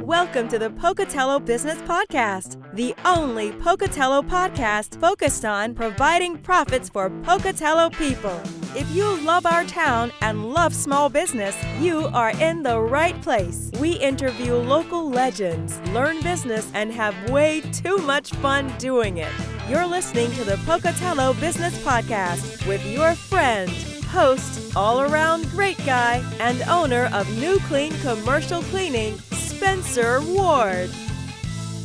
Welcome to the Pocatello Business Podcast, the only Pocatello podcast focused on providing profits for Pocatello people. If you love our town and love small business, you are in the right place. We interview local legends, learn business, and have way too much fun doing it. You're listening to the Pocatello Business Podcast with your friend, host, all-around great guy, and owner of New Clean Commercial Cleaning, Spencer Ward.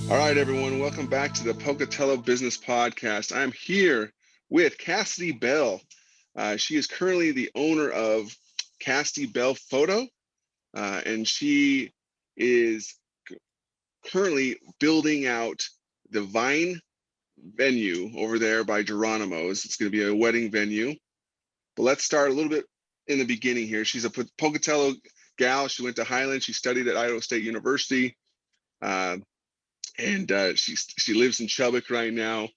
All right, everyone. Welcome back to the Pocatello Business Podcast. I'm here with Cassidy Bell. She is currently the owner of Cassidy Bell Photo, and she is currently building out the Vine venue over there by Geronimo's. It's going to be a wedding venue. But let's start a little bit in the beginning here. She's a Pocatello gal. She went to Highland. She studied at Idaho State University, and she lives in Chubbuck right now,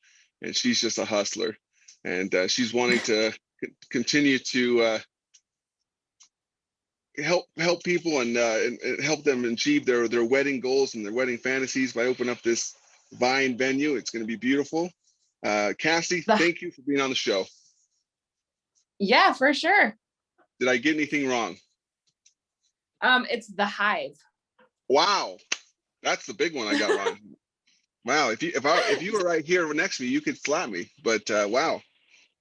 and she's just a hustler. And she's wanting to continue to help people and help them achieve their wedding goals and their wedding fantasies by opening up this Vine venue. It's going to be beautiful. Cassie, thank you for being on the show. Yeah, for sure. Did I get anything wrong? It's the Hive. Wow, that's the big one I got wrong. Wow, if you were right here next to me, you could slap me. But wow,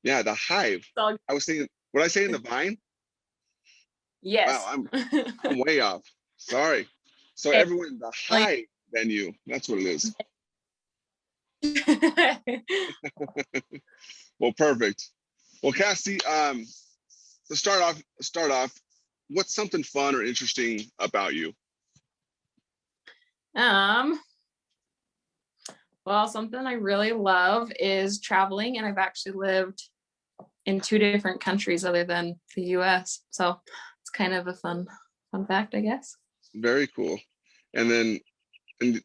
yeah, the Hive. I was saying, what I say in the Vine? Yes. Wow, I'm way off. Sorry. So everyone, the Hive venue. That's what it is. Well, perfect. Well, Cassie, to start off, what's something fun or interesting about you? Well, something I really love is traveling, and I've actually lived in 2 different countries other than the US. So it's kind of a fun fact, I guess. Very cool. And did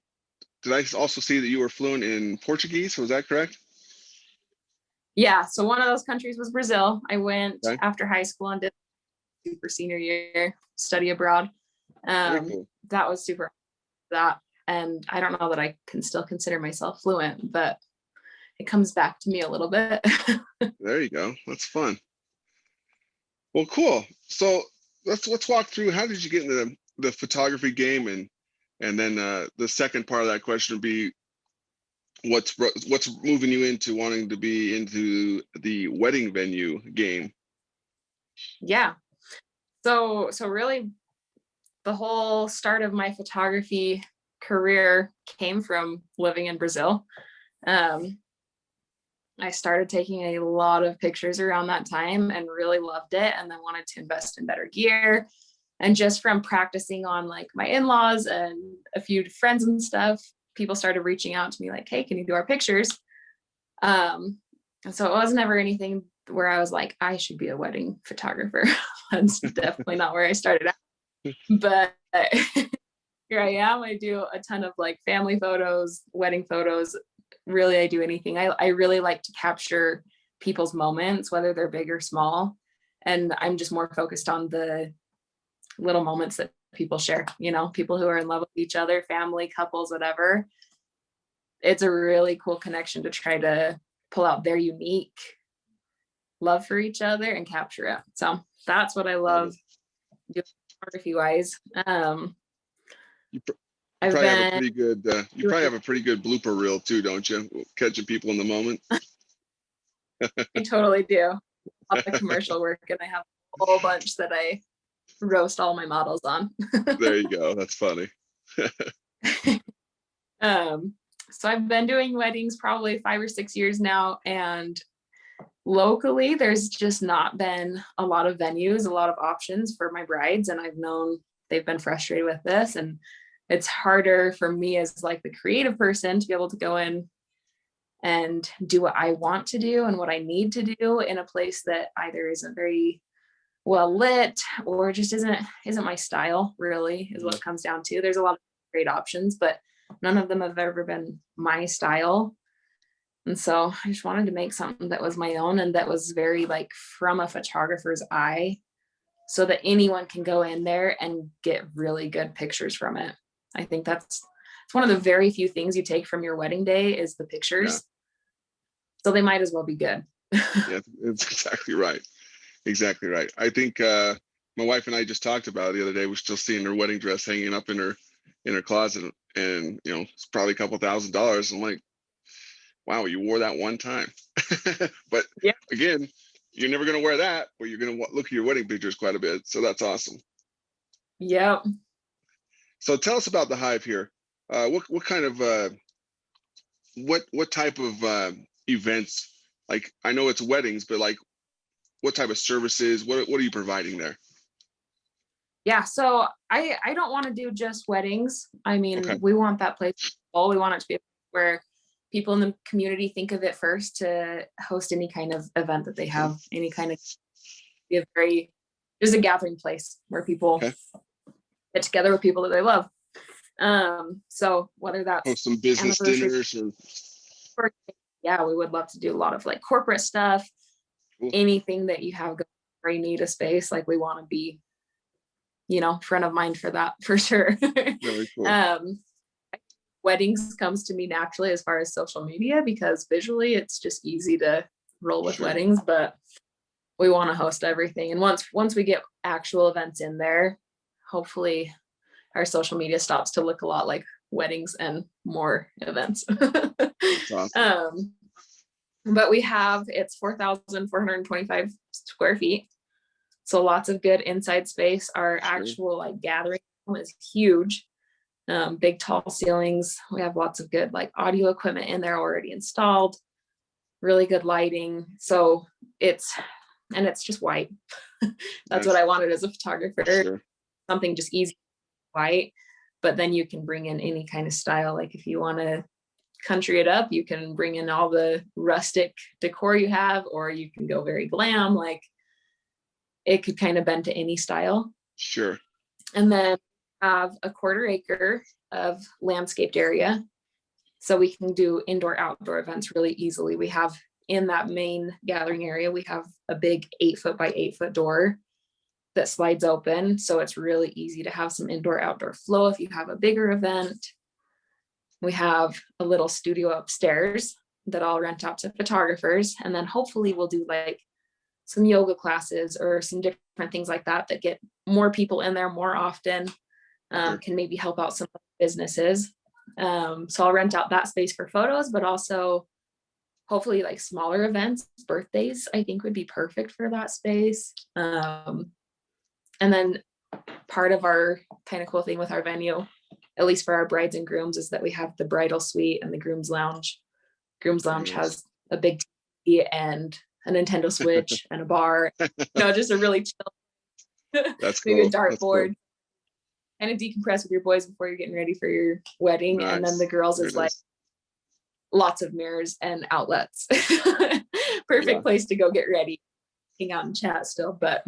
I also see that you were fluent in Portuguese? Was that correct? Yeah. So one of those countries was Brazil. I went after high school and did super senior year study abroad. Cool. That was super. And I don't know that I can still consider myself fluent, but it comes back to me a little bit. There you go. That's fun. Well, cool. So let's walk through, how did you get into the photography game, and then the second part of that question would be what's moving you into wanting to be into the wedding venue game? Yeah. So really the whole start of my photography career came from living in Brazil. I started taking a lot of pictures around that time and really loved it, and then wanted to invest in better gear. And just from practicing on like my in-laws and a few friends and stuff, people started reaching out to me like, hey, can you do our pictures? And so it was never anything where I was like, I should be a wedding photographer. That's definitely not where I started out. But here I am. I do a ton of like family photos, wedding photos. Really, I do anything. I really like to capture people's moments, whether they're big or small. And I'm just more focused on the little moments that people share, people who are in love with each other, family, couples, whatever. It's a really cool connection to try to pull out their unique love for each other and capture it. So that's what I love doing photography wise. You probably have a pretty good blooper reel too, don't you? Catching people in the moment. I totally do. A lot of commercial work, and I have a whole bunch that I roast all my models on. There you go. That's funny. So I've been doing weddings probably 5 or 6 years now, and locally there's just not been a lot of venues, a lot of options for my brides, and I've known they've been frustrated with this, and it's harder for me as like the creative person to be able to go in and do what I want to do and what I need to do in a place that either isn't very well lit or just isn't my style, really, is what it comes down to. There's a lot of great options, but none of them have ever been my style. And so I just wanted to make something that was my own and that was very like from a photographer's eye so that anyone can go in there and get really good pictures from it. I think it's one of the very few things you take from your wedding day is the pictures. Yeah. So they might as well be good. Yeah, that's exactly right. Exactly right. I think my wife and I just talked about it the other day. We're still seeing her wedding dress hanging up in her closet, and it's probably a couple $1,000s. I'm like, wow, you wore that one time. But Yeah. again, you're never going to wear that, but you're going to look at your wedding pictures quite a bit. So that's awesome. Yep. So tell us about the Hive here. What kind of what type of events? Like, I know it's weddings, but like, what type of services? What are you providing there? Yeah. So I don't want to do just weddings. I mean, Okay. we want that place full. We want it to be where people in the community think of it first to host any kind of event that they have, any kind of there's a gathering place where people get together with people that they love. So whether that's some business dinners or yeah, we would love to do a lot of like corporate stuff. Cool. Anything that you have where you need a space, like we want to be, front of mind for that for sure. Very cool. Weddings comes to me naturally as far as social media, because visually it's just easy to roll with weddings, but we want to host everything. And once we get actual events in there, hopefully our social media stops to look a lot like weddings and more events. That's awesome. But it's 4,425 square feet. So lots of good inside space. Our actual like gathering room is huge. Big tall ceilings. We have lots of good like audio equipment in there already installed. Really good lighting. So it's just white. That's what I wanted as a photographer. Sure. Something just easy, white. But then you can bring in any kind of style. Like if you want to country it up, you can bring in all the rustic decor you have, or you can go very glam. Like it could kind of bend to any style. Sure. And then have a 1/4 acre of landscaped area, so we can do indoor outdoor events really easily. We have in that main gathering area, we have a big 8-foot by 8-foot door that slides open, so it's really easy to have some indoor outdoor flow if you have a bigger event. We have a little studio upstairs that I'll rent out to photographers, and then hopefully we'll do like some yoga classes or some different things like that get more people in there more often. Can maybe help out some businesses. So I'll rent out that space for photos, but also hopefully like smaller events, birthdays, I think would be perfect for that space. And then part of our kind of cool thing with our venue, at least for our brides and grooms, is that we have the bridal suite and the groom's lounge. Groom's lounge has a big TV and a Nintendo Switch and a bar, just a really chill, that's cool. maybe a dartboard. Kind of decompress with your boys before you're getting ready for your wedding. Nice. And then the girls is like lots of mirrors and outlets. Perfect place to go get ready, hang out and chat still, but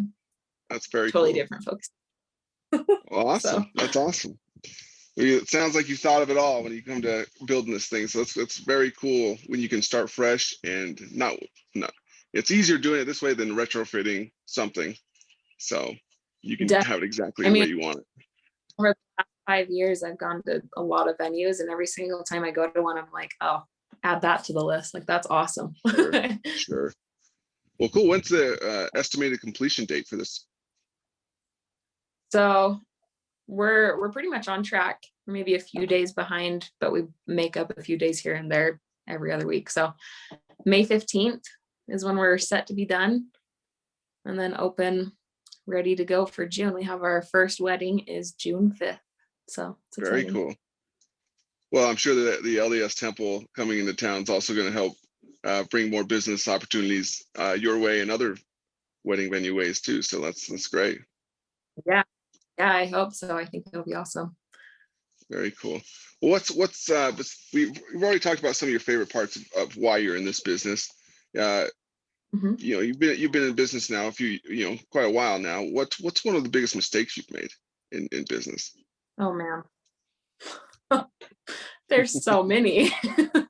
that's very totally cool. Different folks. Well, awesome. That's awesome. It sounds like you thought of it all when you come to building this thing. So it's very cool when you can start fresh and not. It's easier doing it this way than retrofitting something. So you can have it exactly the way you want it. Over the past 5 years, I've gone to a lot of venues, and every single time I go to one, I'm like, oh, add that to the list. Like, that's awesome. Sure. Well, cool. When's the estimated completion date for this? So we're pretty much on track. We're maybe a few days behind, but we make up a few days here and there every other week. So May 15th is when we're set to be done, and then open, ready to go for June. We have our first wedding is June 5th. So it's exciting. Very cool. Well, I'm sure that the LDS Temple coming into town is also going to help bring more business opportunities your way and other wedding venue ways too. So that's great. Yeah, I hope so. I think it'll be awesome. Very cool. Well, we've already talked about some of your favorite parts of why you're in this business. You've been in business now quite a while now. What's one of the biggest mistakes you've made in business? Oh man, there's so many.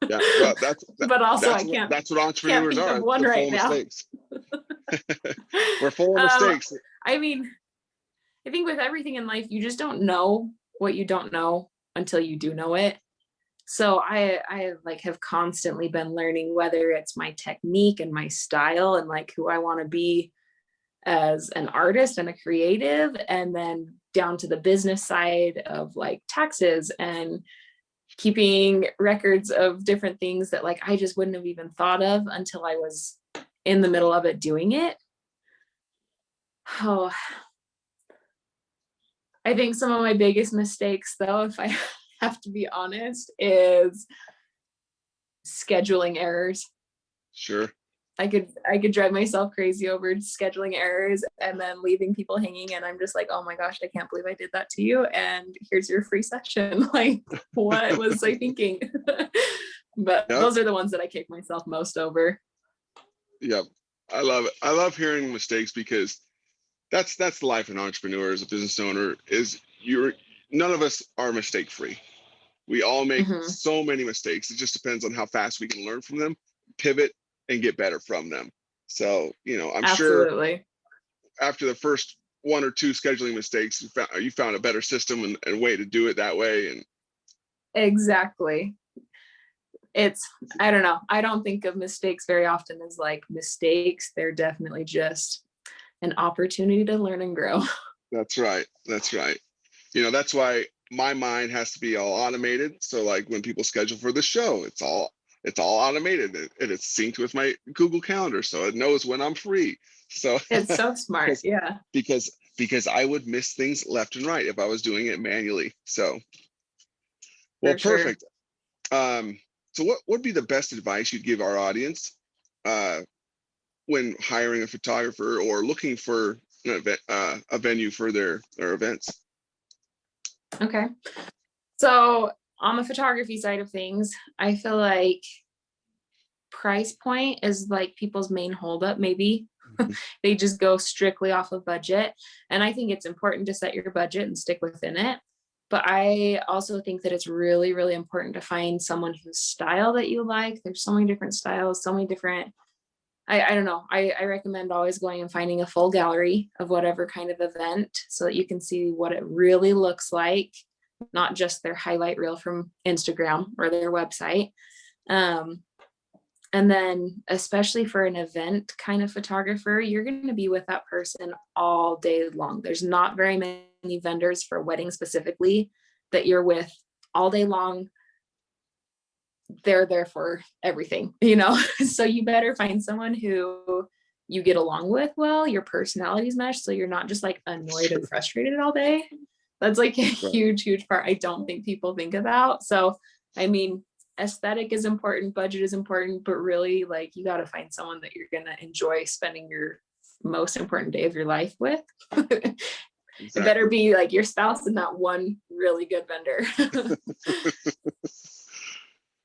Yeah, well, but also I can't. That's what entrepreneurs are. One right now. We're full of mistakes. I mean, I think with everything in life, you just don't know what you don't know until you do know it. So I like have constantly been learning, whether it's my technique and my style and like who I want to be as an artist and a creative, and then down to the business side of like taxes and keeping records of different things that like I just wouldn't have even thought of until I was in the middle of it doing it. Oh, I think some of my biggest mistakes, though, if I have to be honest, is scheduling errors. Sure. I could drive myself crazy over scheduling errors and then leaving people hanging, and I'm just like, oh my gosh, I can't believe I did that to you, and here's your free session. Like, what was I thinking? But Yep. those are the ones that I kick myself most over. Yep. I love it. I love hearing mistakes, because that's the life of an entrepreneur, as a business owner, is none of us are mistake free. We all make so many mistakes. It just depends on how fast we can learn from them, pivot, and get better from them. So, I'm Absolutely. sure after the first one or two scheduling mistakes, you found a better system and way to do it that way. And exactly. I don't know. I don't think of mistakes very often as like mistakes. They're definitely just an opportunity to learn and grow. That's right. That's right. That's why my mind has to be all automated. So like when people schedule for the show, it's all automated, and it's synced with my Google Calendar, so it knows when I'm free. So it's so smart. Yeah. Because I would miss things left and right if I was doing it manually. So, well, perfect. Sure. So what would be the best advice you'd give our audience when hiring a photographer or looking for a venue for their events? Okay. So on the photography side of things, I feel like price point is like people's main holdup. Maybe they just go strictly off of budget. And I think it's important to set your budget and stick within it. But I also think that it's really, really important to find someone whose style that you like. There's so many different styles, so many different, I don't know. I recommend always going and finding a full gallery of whatever kind of event so that you can see what it really looks like, not just their highlight reel from Instagram or their website. And then especially for an event kind of photographer, you're going to be with that person all day long. There's not very many vendors for weddings specifically that you're with all day long. They're there for everything, so you better find someone who you get along with well, your personalities mesh, so you're not just like annoyed and frustrated all day. That's like a huge part I don't think people think about. So, I mean, aesthetic is important, budget is important, but really like you got to find someone that you're going to enjoy spending your most important day of your life with. Exactly. It better be like your spouse and not one really good vendor.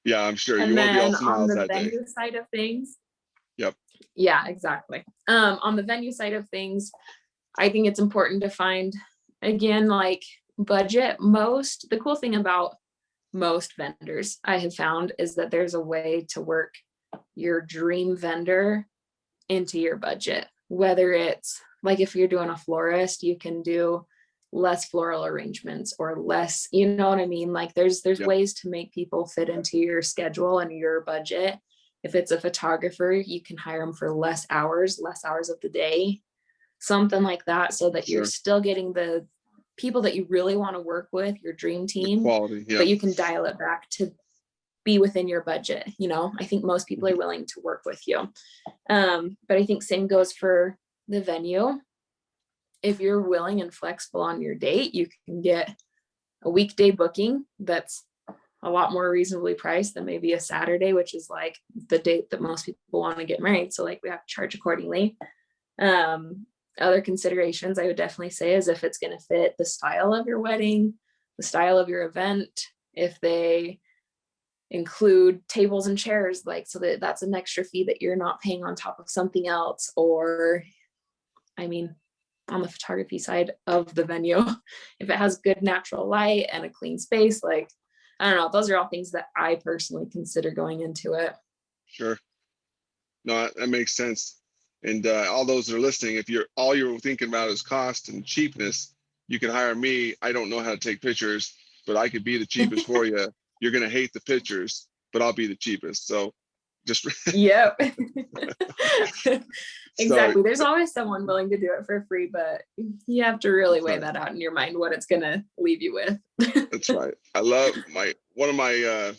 Yeah, I'm sure. And you won't be all on smiles the that day. venue side of things. Yep. Yeah, exactly. On the venue side of things, I think it's important to find, again, like budget. The cool thing about most vendors I have found is that there's a way to work your dream vendor into your budget. Whether it's like if you're doing a florist, you can do less floral arrangements or less, you know what I mean? Like there's ways to make people fit into your schedule and your budget. If it's a photographer, you can hire them for less hours of the day, something like that, so that you're still getting the people that you really want to work with, your dream team, quality, but you can dial it back to be within your budget. I think most people are willing to work with you. But I think same goes for the venue. If you're willing and flexible on your date, you can get a weekday booking that's a lot more reasonably priced than maybe a Saturday, which is like the date that most people want to get married. So like we have to charge accordingly. Other considerations I would definitely say is if it's going to fit the style of your wedding, the style of your event, if they include tables and chairs, like, so that's an extra fee that you're not paying on top of something else. Or, I mean, on the photography side of the venue, if it has good natural light and a clean space, like, I don't know, those are all things that I personally consider going into it. Sure. No, that makes sense. And all those that are listening, if all you're thinking about is cost and cheapness, you can hire me. I don't know how to take pictures, but I could be the cheapest for you. You're going to hate the pictures, but I'll be the cheapest. So just, Yep. so Exactly. There's always someone willing to do it for free, but you have to really that's weigh right. that out in your mind, what it's going to leave you with. That's right. I love one of my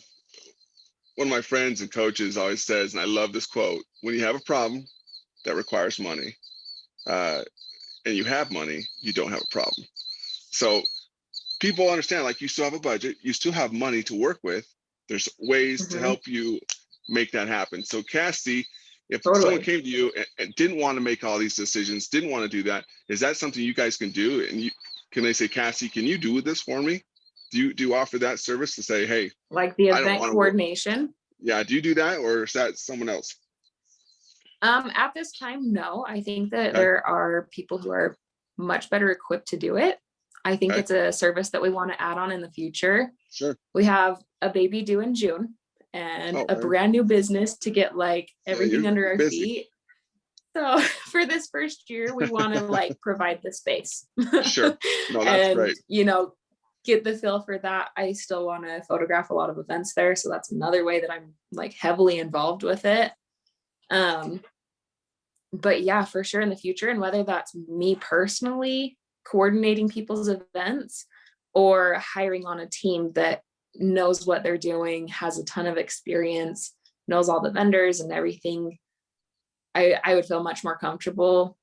friends and coaches always says, and I love this quote: when you have a problem that requires money, and you have money, you don't have a problem. So people understand, like, you still have a budget, you still have money to work with. There's ways to help you make that happen. So Cassidy, if someone came to you and didn't want to make all these decisions, didn't want to do that, is that something you guys can do? And can they say, Cassidy, can you do this for me? Do you offer that service to say, hey, like the I don't event want to coordination? Yeah, do you do that, or is that someone else? At this time, no. I think that Okay. there are people who are much better equipped to do it. I think Okay. it's a service that we want to add on in the future. Sure. We have a baby due in June and a Okay. brand new business to get like everything you're under our busy. feet. So for this first year, we want to like provide the space. Sure. No, that's And, great. you know, get the feel for that. I still want to photograph a lot of events there. So that's another way that I'm like heavily involved with it. But yeah, for sure in the future, and whether that's me personally coordinating people's events or hiring on a team that knows what they're doing, has a ton of experience, knows all the vendors and everything, I would feel much more comfortable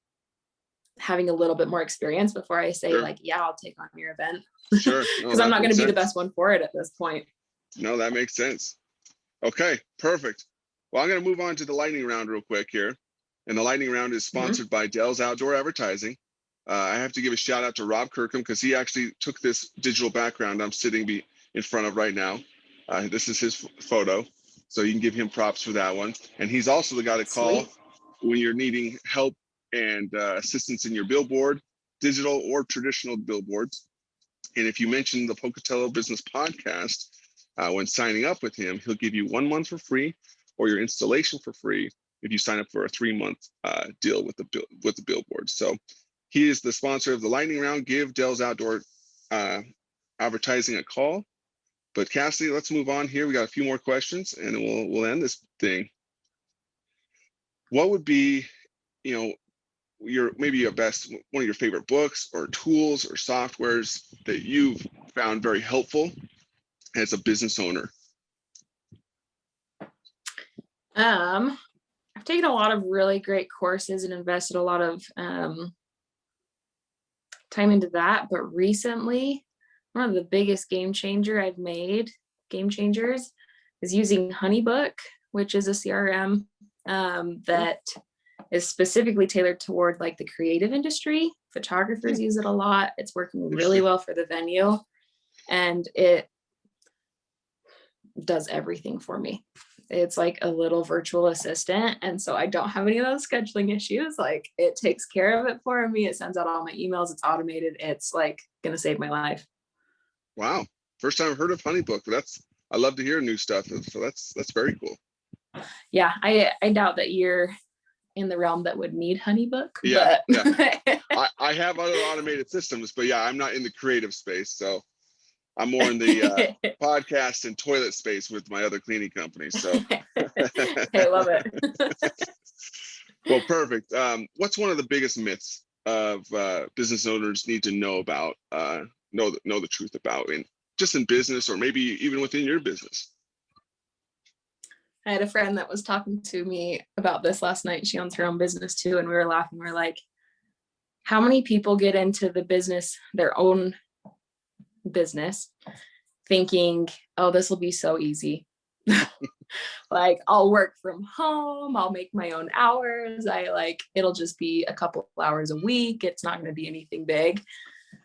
having a little bit more experience before I say, Sure. like, yeah, I'll take on your event. Sure. No, Because I'm that not going makes to be the sense. best one for it at this point. No, that makes sense. Okay, perfect. Well, I'm going to move on to the lightning round real quick here. And the lightning round is sponsored by Dell's Outdoor Advertising. I have to give a shout out to Rob Kirkham because he actually took this digital background I'm sitting in front of right now. This is his photo, so you can give him props for that one. And he's also the guy to call Sweet. when you're needing help and assistance in your billboard, digital or traditional billboards. And if you mention the Pocatello Business Podcast when signing up with him, he'll give you 1 month for free or your installation for free if you sign up for a 3-month deal with the billboard. So he is the sponsor of the lightning round. Give Dell's Outdoor Advertising a call. But Cassidy, let's move on here. We got a few more questions, and then we'll end this thing. What would be, maybe one of your favorite books or tools or softwares that you've found very helpful as a business owner? I've taken a lot of really great courses and invested a lot of time into that, but recently one of the biggest game changers is using HoneyBook, which is a CRM that is specifically tailored toward like the creative industry. Photographers use it a lot. It's working really well for the venue, and it does everything for me. It's like a little virtual assistant. And so I don't have any of those scheduling issues. Like, it takes care of it for me. It sends out all my emails. It's automated. It's like going to save my life. Wow. First time I've heard of HoneyBook, but I love to hear new stuff. So that's very cool. Yeah. I doubt that you're in the realm that would need HoneyBook. Yeah. But Yeah. I have other automated systems, but yeah, I'm not in the creative space. So I'm more in the podcast and toilet space with my other cleaning companies. So I love it. Well, perfect. What's one of the biggest myths of business owners need to know about, know the truth about, just in business or maybe even within your business? I had a friend that was talking to me about this last night. She owns her own business too. And we were laughing. We we're like, how many people get into the business, their own business, thinking, oh, this will be so easy. Like, I'll work from home, I'll make my own hours, it'll just be a couple hours a week, it's not going to be anything big.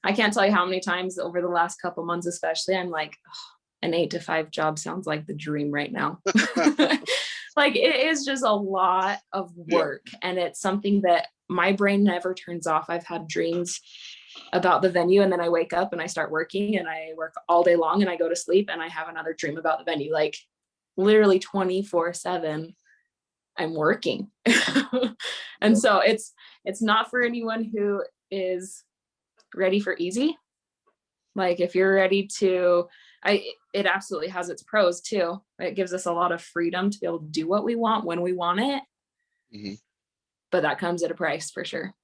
I can't tell you how many times over the last couple months especially, I'm like, oh, an 8-to-5 job sounds like the dream right now. Like, it is just a lot of work. Yeah. And it's something that my brain never turns off. I've had dreams about the venue, and then I wake up and I start working, and I work all day long, and I go to sleep and I have another dream about the venue. Like, literally 24/7 I'm working. And so it's not for anyone who is ready for easy. Like if you're ready to, it absolutely has its pros too. It gives us a lot of freedom to be able to do what we want when we want it. Mm-hmm. But that comes at a price for sure.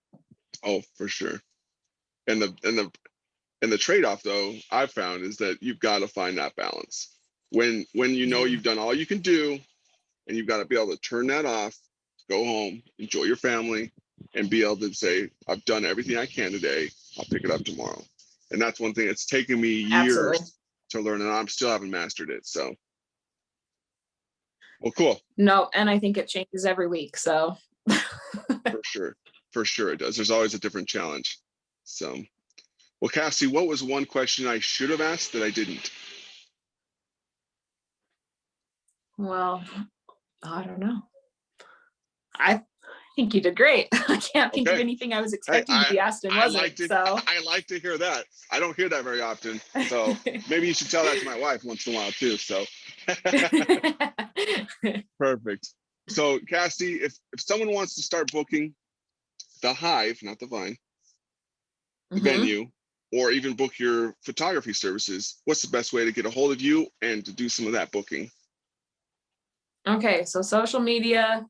Oh, for sure. And the trade-off though, I've found, is that you've got to find that balance. When you know you've done all you can do, and you've got to be able to turn that off, go home, enjoy your family, and be able to say, I've done everything I can today. I'll pick it up tomorrow. And that's one thing. It's taken me years Absolutely. to learn, and I'm still haven't mastered it. So, well, cool. No, and I think it changes every week. So For sure it does. There's always a different challenge. So, well, Cassie, what was one question I should have asked that I didn't? Well, I don't know. I think you did great. I can't think of anything I was expecting to be asked and wasn't. I like to hear that. I don't hear that very often. So maybe you should tell that to my wife once in a while too. So perfect. So Cassie, if someone wants to start booking the Hive, not the Vine, the venue, or even book your photography services, what's the best way to get a hold of you and to do some of that booking? Okay, so social media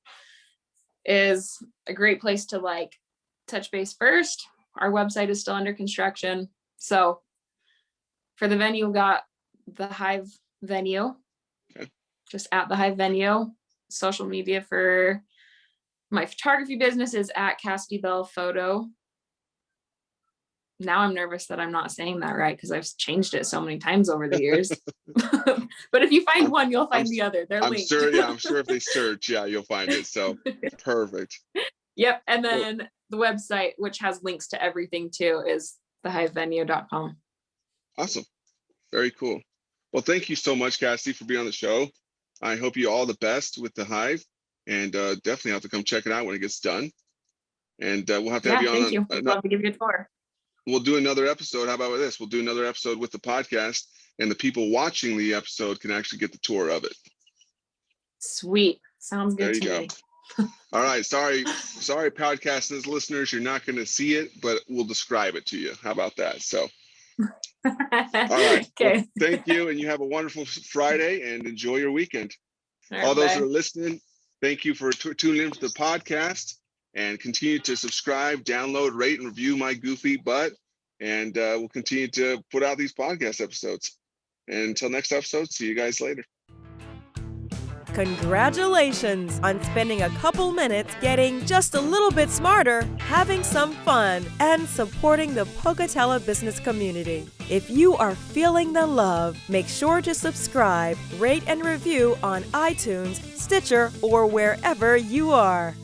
is a great place to like touch base first. Our website is still under construction. So for the venue, we got the Hive venue, just at the Hive venue. Social media for my photography business is at Cassidy Bell Photo. Now I'm nervous that I'm not saying that right because I've changed it so many times over the years. But if you find one, you'll find the other. They're linked. I'm sure if they search, you'll find it. So perfect. Yep. And then the website, which has links to everything too, is thehivevenue.com. Awesome. Very cool. Well, thank you so much, Cassie, for being on the show. I hope you all the best with the Hive, and definitely have to come check it out when it gets done. And we'll have to have you on. Thank you. I'd love to give you a tour. We'll do another episode. How about this? We'll do another episode with the podcast, and the people watching the episode can actually get the tour of it. Sweet. Sounds good to me. All right. Sorry, podcast listeners, you're not going to see it, but we'll describe it to you. How about that? So, all right. Okay. Well, thank you, and you have a wonderful Friday, and enjoy your weekend. All those that are listening, thank you for tuning in to the podcast. And continue to subscribe, download, rate, and review my goofy butt. And we'll continue to put out these podcast episodes. And until next episode, see you guys later. Congratulations on spending a couple minutes getting just a little bit smarter, having some fun, and supporting the Pocatello business community. If you are feeling the love, make sure to subscribe, rate, and review on iTunes, Stitcher, or wherever you are.